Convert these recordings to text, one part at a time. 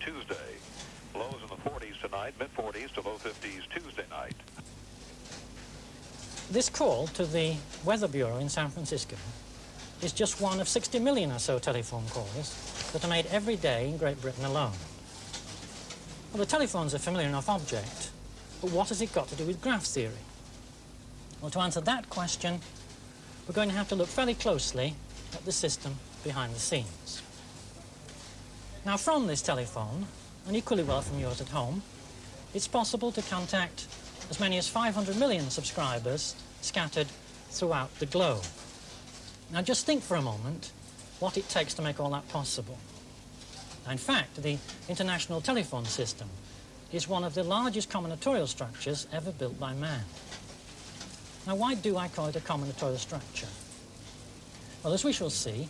Tuesday. Lows in the 40s tonight, mid-40s to low 50s Tuesday night. This call to the Weather Bureau in San Francisco is just one of 60 million or so telephone calls that are made every day in Great Britain alone. Well, the telephone's a familiar enough object, but what has it got to do with graph theory? Well, to answer that question, we're going to have to look fairly closely at the system behind the scenes. Now, from this telephone, and equally well from yours at home, it's possible to contact as many as 500 million subscribers scattered throughout the globe. Now, just think for a moment what it takes to make all that possible. Now, in fact, the International Telephone System is one of the largest combinatorial structures ever built by man. Now, why do I call it a combinatorial structure? Well, as we shall see,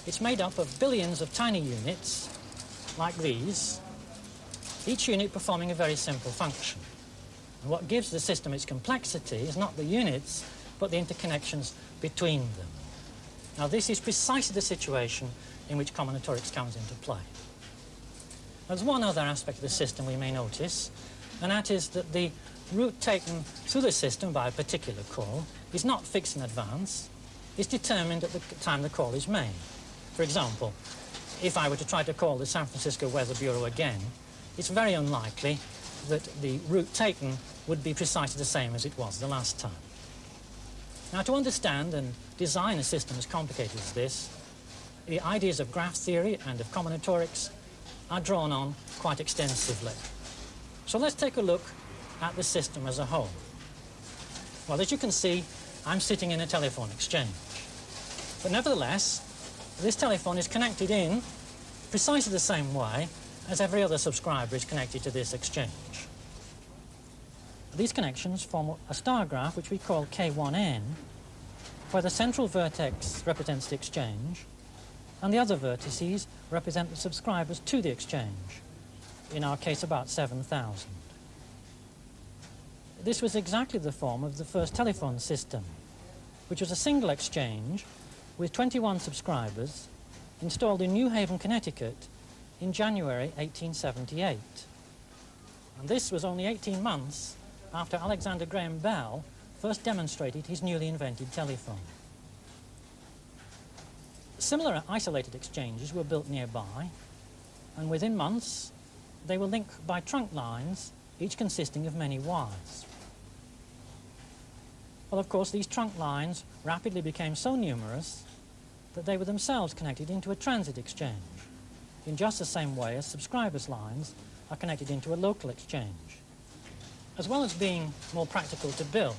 it's made up of billions of tiny units, like these, each unit performing a very simple function. And what gives the system its complexity is not the units, but the interconnections between them. Now, this is precisely the situation in which combinatorics comes into play. There's one other aspect of the system we may notice, and that is that the route taken through the system by a particular call is not fixed in advance. It's determined at the time the call is made. For example, if I were to try to call the San Francisco Weather Bureau again, it's very unlikely that the route taken would be precisely the same as it was the last time. Now, to understand and design a system as complicated as this, the ideas of graph theory and of combinatorics are drawn on quite extensively. So let's take a look at the system as a whole. Well, as you can see, I'm sitting in a telephone exchange. But nevertheless, this telephone is connected in precisely the same way as every other subscriber is connected to this exchange. These connections form a star graph which we call K1N, where the central vertex represents the exchange and the other vertices represent the subscribers to the exchange, in our case about 7,000. This was exactly the form of the first telephone system, which was a single exchange with 21 subscribers installed in New Haven, Connecticut in January 1878. And this was only 18 months after Alexander Graham Bell first demonstrated his newly invented telephone. Similar isolated exchanges were built nearby, and within months they were linked by trunk lines, each consisting of many wires. Well, of course, these trunk lines rapidly became so numerous that they were themselves connected into a transit exchange, in just the same way as subscribers' lines are connected into a local exchange. As well as being more practical to build,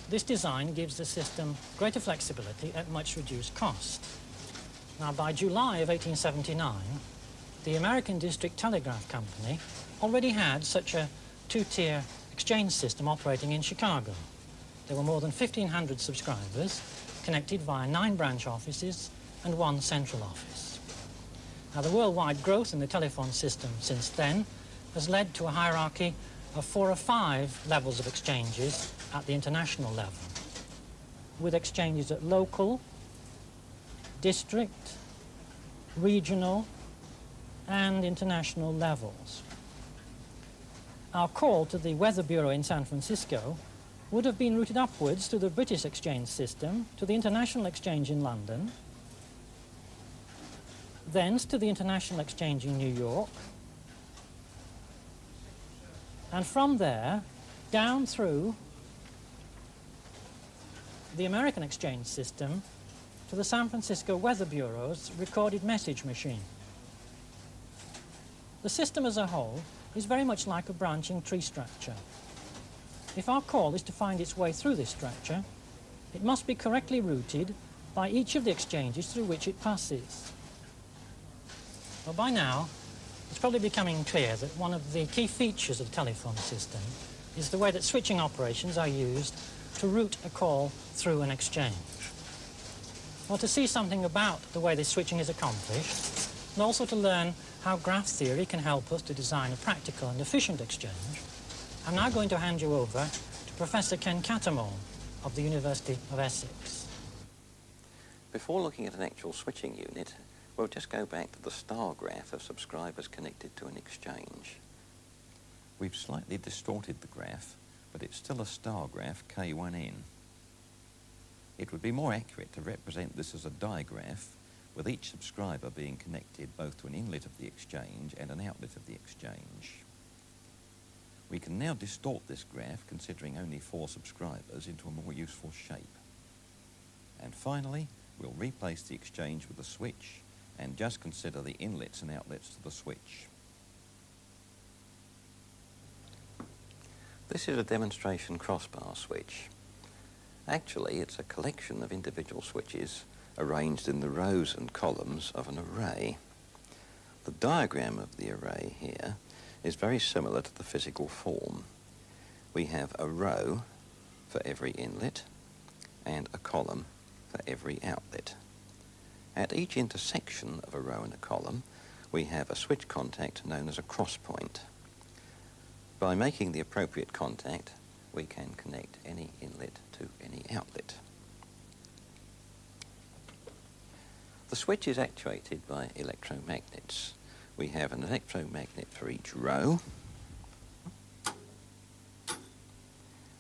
this design gives the system greater flexibility at much reduced cost. Now, by July of 1879, the American District Telegraph Company already had such a two-tier exchange system operating in Chicago. There were more than 1,500 subscribers connected via 9 branch offices and 1 central office. Now, the worldwide growth in the telephone system since then has led to a hierarchy of 4 or 5 levels of exchanges at the international level, with exchanges at local, district, regional, and international levels. Our call to the Weather Bureau in San Francisco would have been routed upwards through the British exchange system to the International Exchange in London, thence to the International Exchange in New York, and from there down through the American exchange system to the San Francisco Weather Bureau's recorded message machine. The system as a whole is very much like a branching tree structure. If our call is to find its way through this structure, it must be correctly routed by each of the exchanges through which it passes. Well, by now, it's probably becoming clear that one of the key features of the telephone system is the way that switching operations are used to route a call through an exchange. Well, to see something about the way this switching is accomplished, and also to learn how graph theory can help us to design a practical and efficient exchange, I'm now going to hand you over to Professor Ken Cattermole of the University of Essex. Before looking at an actual switching unit, We'll just go back to the star graph of subscribers connected to an exchange. We've slightly distorted the graph, but it's still a star graph K1N. It would be more accurate to represent this as a digraph, with each subscriber being connected both to an inlet of the exchange and an outlet of the exchange. We can now distort this graph, considering only 4 subscribers, into a more useful shape. And finally, we'll replace the exchange with a switch and just consider the inlets and outlets to the switch. This is a demonstration crossbar switch. Actually, it's a collection of individual switches arranged in the rows and columns of an array. The diagram of the array here is very similar to the physical form. We have a row for every inlet and a column for every outlet. At each intersection of a row and a column, we have a switch contact known as a cross point. By making the appropriate contact, we can connect any inlet to any outlet. The switch is actuated by electromagnets. We have an electromagnet for each row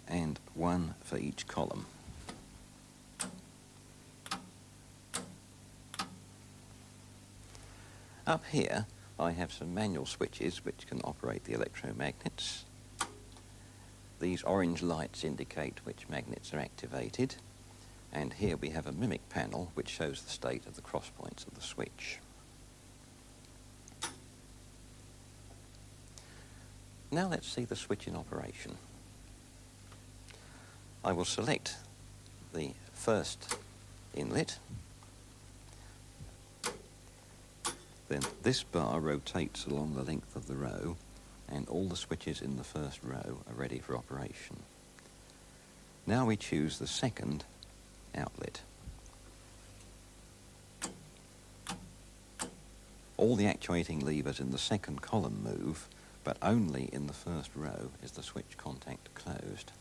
and one for each column. Up here, I have some manual switches which can operate the electromagnets. These orange lights indicate which magnets are activated, and here we have a mimic panel which shows the state of the cross points of the switch. Now let's see the switch in operation. I will select the first inlet. Then this bar rotates along the length of the row, and all the switches in the first row are ready for operation. Now we choose the second outlet. All the actuating levers in the second column move, but only in the first row is the switch contact closed.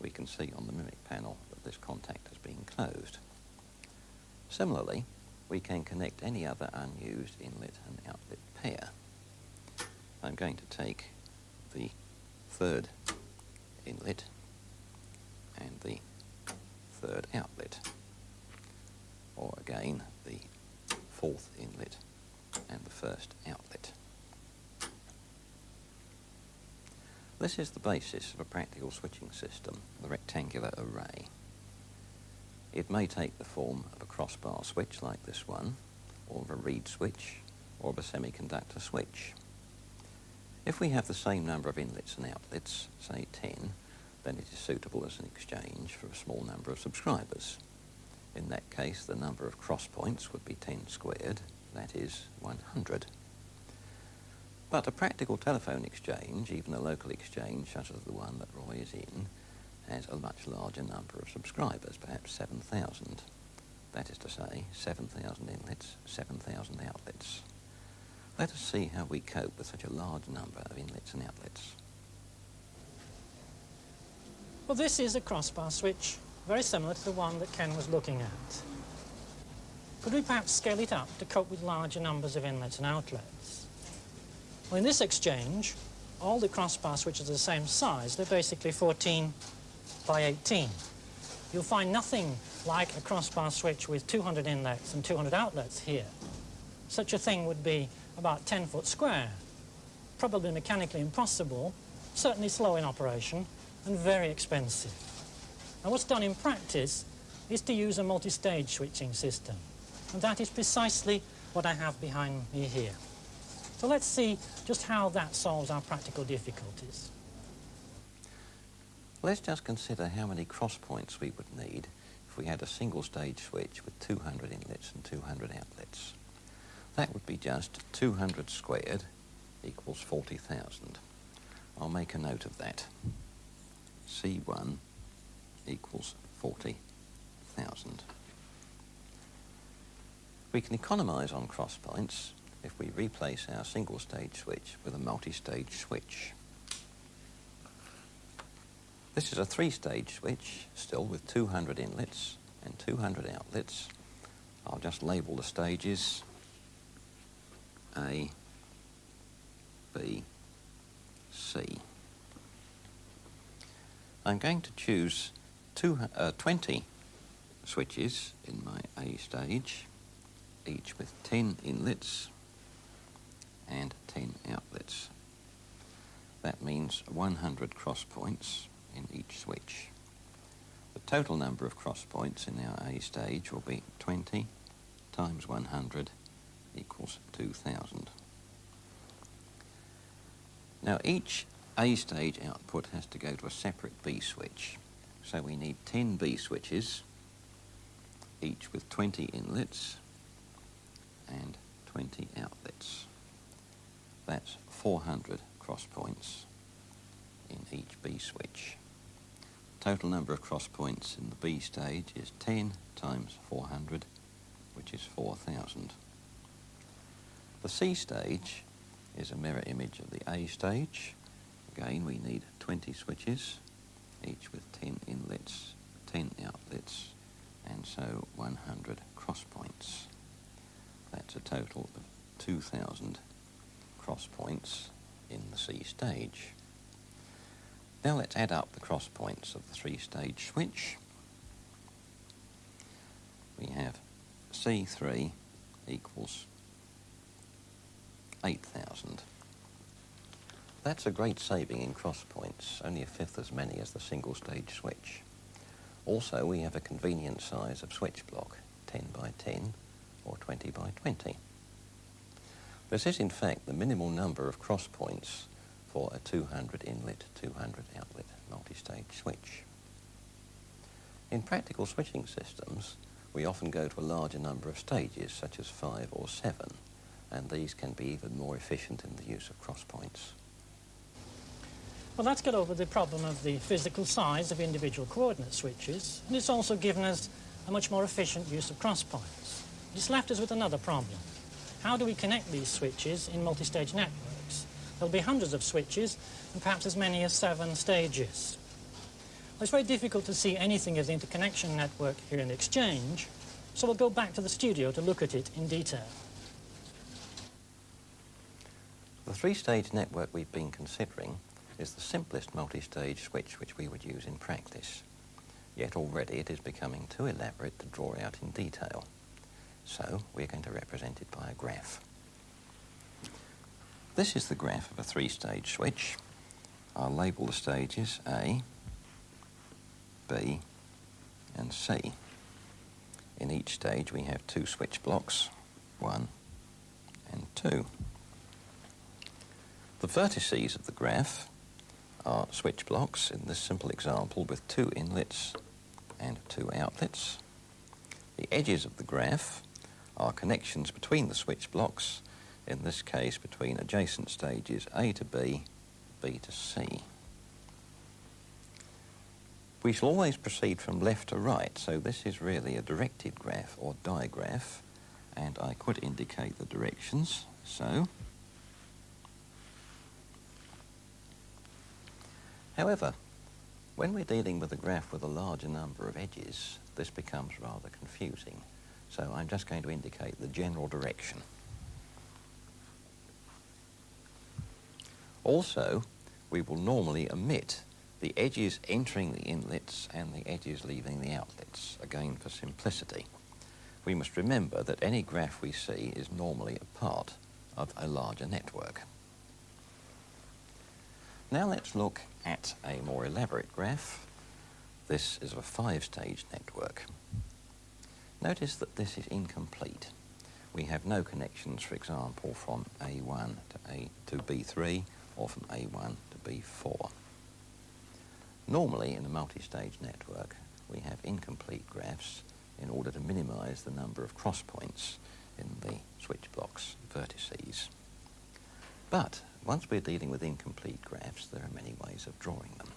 We can see on the mimic panel that this contact has been closed. Similarly, we can connect any other unused inlet and outlet pair. I'm going to take the third inlet and the third outlet, or again the fourth inlet and the first outlet. This is the basis of a practical switching system, the rectangular array. It may take the form of a crossbar switch like this one, or of a reed switch, or of a semiconductor switch. If we have the same number of inlets and outlets, say 10, then it is suitable as an exchange for a small number of subscribers. In that case, the number of cross points would be 10 squared, that is 100. But a practical telephone exchange, even a local exchange such as the one that Roy is in, has a much larger number of subscribers, perhaps 7,000. That is to say, 7,000 inlets, 7,000 outlets. Let us see how we cope with such a large number of inlets and outlets. Well, this is a crossbar switch, very similar to the one that Ken was looking at. Could we perhaps scale it up to cope with larger numbers of inlets and outlets? Well, in this exchange, all the crossbar switches are the same size. They're basically 14 by 18. You'll find nothing like a crossbar switch with 200 inlets and 200 outlets here. Such a thing would be about 10 foot square, probably mechanically impossible, certainly slow in operation, and very expensive. And what's done in practice is to use a multi-stage switching system, and that is precisely what I have behind me here. So let's see just how that solves our practical difficulties. Let's just consider how many cross points we would need if we had a single stage switch with 200 inlets and 200 outlets. That would be just 200 squared equals 40,000. I'll make a note of that. C1 equals 40,000. We can economise on cross points if we replace our single stage switch with a multi-stage switch. This is a 3-stage switch, still with 200 inlets and 200 outlets, I'll just label the stages A, B, C. I'm going to choose 20 switches in my A stage, each with 10 inlets and 10 outlets. That means 100 cross points in each switch. The total number of cross points in our A stage will be 20 times 100 equals 2000. Now each A stage output has to go to a separate B switch, so we need 10 B switches, each with 20 inlets and 20 outlets. That's 400 cross points in each B switch. Total number of cross points in the B stage is 10 times 400, which is 4000. The C stage is a mirror image of the A stage. Again, we need 20 switches, each with 10 inlets, 10 outlets, and so 100 cross points. That's a total of 2000 cross points in the C stage. Now let's add up the cross points of the three-stage switch. We have C3 equals 8,000. That's a great saving in cross points, only a fifth as many as the single-stage switch. Also, we have a convenient size of switch block, 10 by 10 or 20 by 20. This is in fact the minimal number of cross points for a 200 inlet, 200 outlet multi-stage switch. In practical switching systems, we often go to a larger number of stages, such as 5 or 7, and these can be even more efficient in the use of cross points. Well, that's got over the problem of the physical size of individual coordinate switches, and it's also given us a much more efficient use of cross points. It's left us with another problem. How do we connect these switches in multi-stage networks? There'll be hundreds of switches and perhaps as many as 7 stages. Well, it's very difficult to see anything of the interconnection network here in the exchange, so we'll go back to the studio to look at it in detail. The three-stage network we've been considering is the simplest multi-stage switch which we would use in practice. Yet already it is becoming too elaborate to draw out in detail. So we're going to represent it by a graph. This is the graph of a three-stage switch. I'll label the stages A, B, and C. In each stage we have 2 switch blocks, 1 and 2. The vertices of the graph are switch blocks, in this simple example, with 2 inlets and 2 outlets. The edges of the graph are connections between the switch blocks, in this case between adjacent stages A to B, B to C. We shall always proceed from left to right, so this is really a directed graph or digraph, and I could indicate the directions, so. However, when we're dealing with a graph with a larger number of edges, this becomes rather confusing. So I'm just going to indicate the general direction. Also, we will normally omit the edges entering the inlets and the edges leaving the outlets, again for simplicity. We must remember that any graph we see is normally a part of a larger network. Now let's look at a more elaborate graph. This is a 5-stage network. Notice that this is incomplete. We have no connections, for example, from A1 to B3 or from A1 to B4. Normally, in a multi-stage network, we have incomplete graphs in order to minimize the number of cross points in the switch blocks vertices. But once we're dealing with incomplete graphs, there are many ways of drawing them.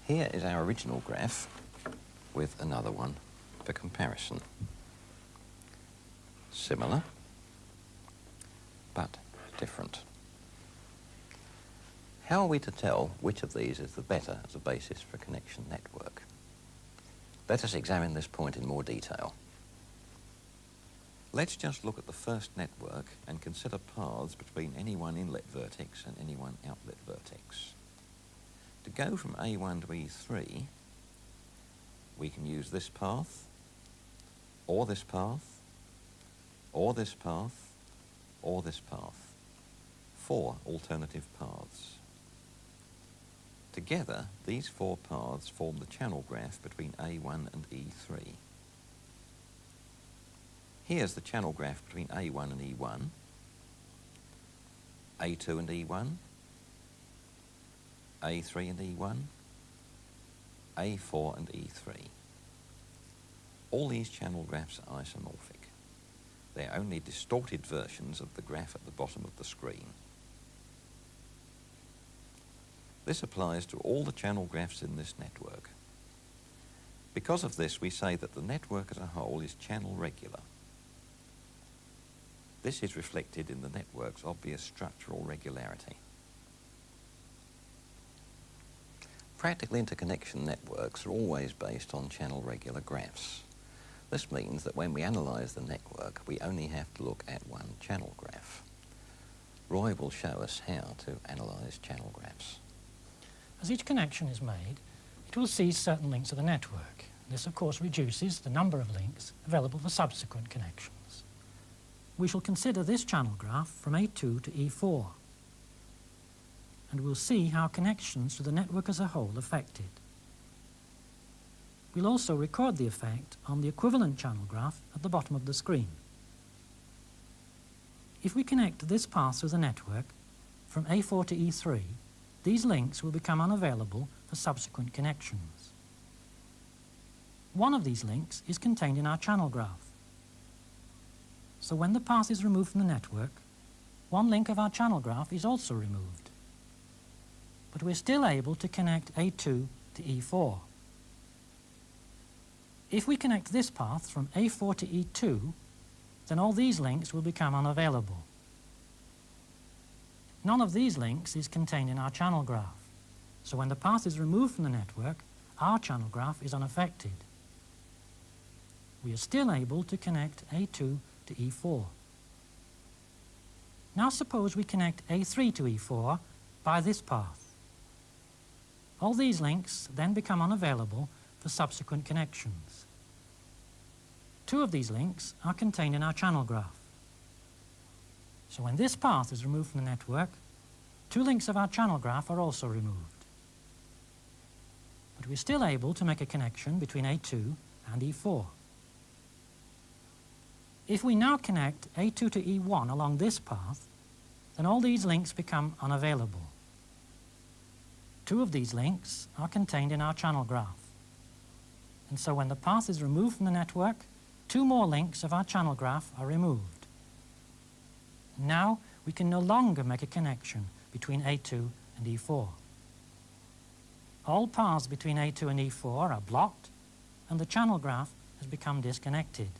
Here is our original graph with another one for comparison. Similar, but different. How are we to tell which of these is the better as a basis for a connection network? Let us examine this point in more detail. Let's just look at the first network and consider paths between any one inlet vertex and any one outlet vertex. To go from A1 to E3, we can use this path, or this path, or this path, or this path. 4 alternative paths. Together, these 4 paths form the channel graph between A1 and E3. Here's the channel graph between A1 and E1, A2 and E1, A3 and E1, A4 and E3. All these channel graphs are isomorphic. They're only distorted versions of the graph at the bottom of the screen. This applies to all the channel graphs in this network. Because of this, we say that the network as a whole is channel regular. This is reflected in the network's obvious structural regularity. Practical interconnection networks are always based on channel regular graphs. This means that when we analyse the network, we only have to look at one channel graph. Roy will show us how to analyse channel graphs. As each connection is made, it will seize certain links of the network. This, of course, reduces the number of links available for subsequent connections. We shall consider this channel graph from A2 to E4, and we'll see how connections to the network as a whole are affected. We'll also record the effect on the equivalent channel graph at the bottom of the screen. If we connect this path through the network from A4 to E3, these links will become unavailable for subsequent connections. One of these links is contained in our channel graph. So when the path is removed from the network, one link of our channel graph is also removed. But we're still able to connect A2 to E4. If we connect this path from A4 to E2, then all these links will become unavailable. None of these links is contained in our channel graph. So when the path is removed from the network, our channel graph is unaffected. We are still able to connect A2 to E4. Now suppose we connect A3 to E4 by this path. All these links then become unavailable for subsequent connections. 2 of these links are contained in our channel graph. So when this path is removed from the network, 2 links of our channel graph are also removed. But we're still able to make a connection between A2 and E4. If we now connect A2 to E1 along this path, then all these links become unavailable. 2 of these links are contained in our channel graph. And so when the path is removed from the network, 2 more links of our channel graph are removed. Now we can no longer make a connection between A2 and E4. All paths between A2 and E4 are blocked, and the channel graph has become disconnected.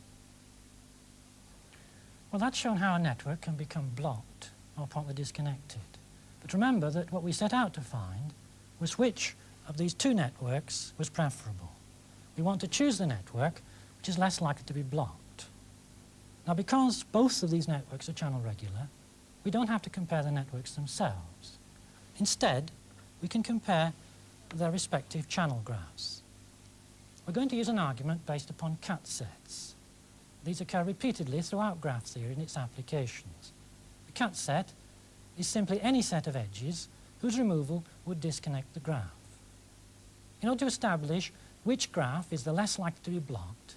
Well, that's shown how a network can become blocked or partly disconnected. But remember that what we set out to find was which of these 2 networks was preferable. We want to choose the network which is less likely to be blocked. Now, because both of these networks are channel regular, we don't have to compare the networks themselves. Instead, we can compare their respective channel graphs. We're going to use an argument based upon cut sets. These occur repeatedly throughout graph theory and its applications. A cut set is simply any set of edges whose removal would disconnect the graph. In order to establish which graph is the less likely to be blocked,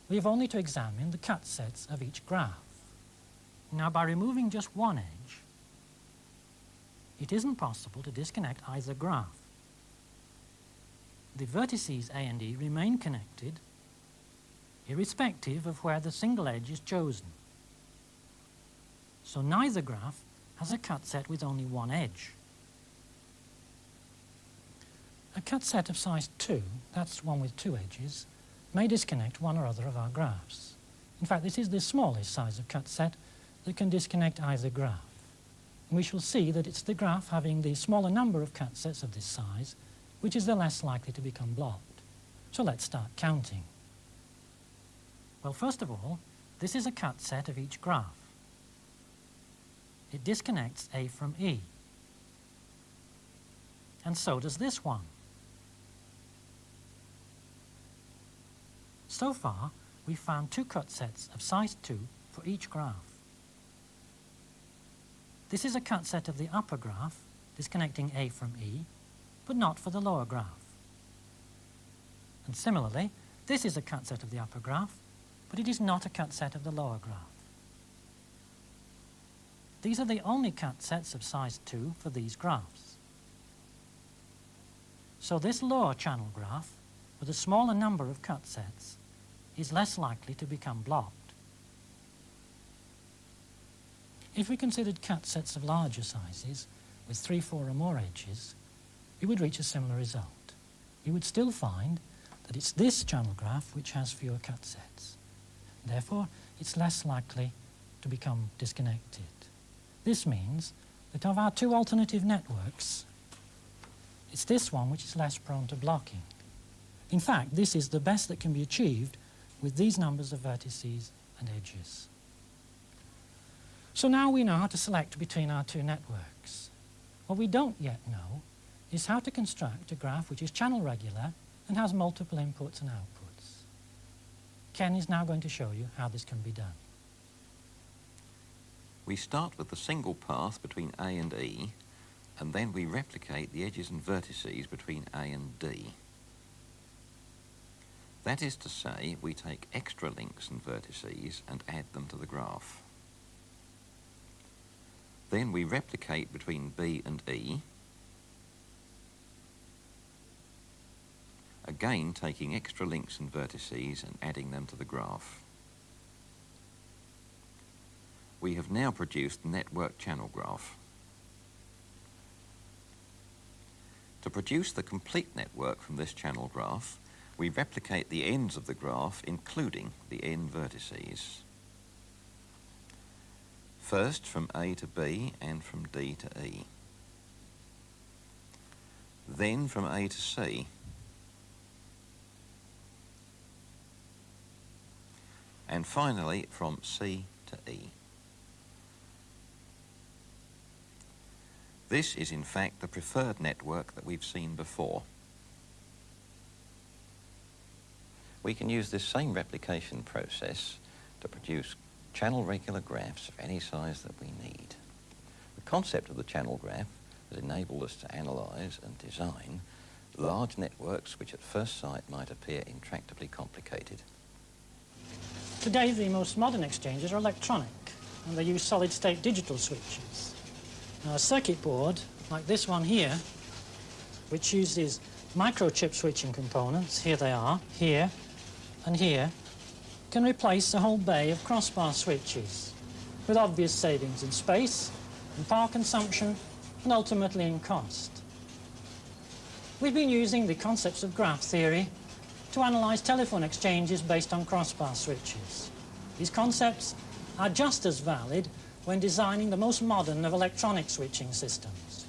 we have only to examine the cut sets of each graph. Now, by removing just one edge, it isn't possible to disconnect either graph. The vertices A and E remain connected irrespective of where the single edge is chosen. So neither graph has a cut set with only one edge. A cut set of size 2, that's one with 2 edges, may disconnect one or other of our graphs. In fact, this is the smallest size of cut set that can disconnect either graph. And we shall see that it's the graph having the smaller number of cut sets of this size which is the less likely to become blocked. So let's start counting. Well, first of all, this is a cut set of each graph. It disconnects A from E. And so does this one. So far, we've found two cut sets of size 2 for each graph. This is a cut set of the upper graph, disconnecting A from E, but not for the lower graph. And similarly, this is a cut set of the upper graph, but it is not a cut set of the lower graph. These are the only cut sets of size 2 for these graphs. So this lower channel graph, with a smaller number of cut sets, is less likely to become blocked. If we considered cut sets of larger sizes, with 3, 4 or more edges, we would reach a similar result. We would still find that it's this channel graph which has fewer cut sets. Therefore, it's less likely to become disconnected. This means that of our two alternative networks, it's this one which is less prone to blocking. In fact, this is the best that can be achieved with these numbers of vertices and edges. So now we know how to select between our two networks. What we don't yet know is how to construct a graph which is channel regular and has multiple inputs and outputs. Ken is now going to show you how this can be done. We start with the single path between A and E, and then we replicate the edges and vertices between A and D. That is to say, we take extra links and vertices and add them to the graph. Then we replicate between B and E, again taking extra links and vertices and adding them to the graph. We have now produced the network channel graph. To produce the complete network from this channel graph, we replicate the ends of the graph, including the end vertices. First from A to B and from D to E. Then from A to C. And finally from C to E. This is in fact the preferred network that we've seen before. We can use this same replication process to produce channel regular graphs of any size that we need. The concept of the channel graph has enabled us to analyse and design large networks which at first sight might appear intractably complicated. Today, the most modern exchanges are electronic, and they use solid-state digital switches. Now, a circuit board, like this one here, which uses microchip switching components, here they are, here and here, can replace a whole bay of crossbar switches with obvious savings in space, in power consumption, and ultimately in cost. We've been using the concepts of graph theory to analyse telephone exchanges based on crossbar switches. These concepts are just as valid when designing the most modern of electronic switching systems.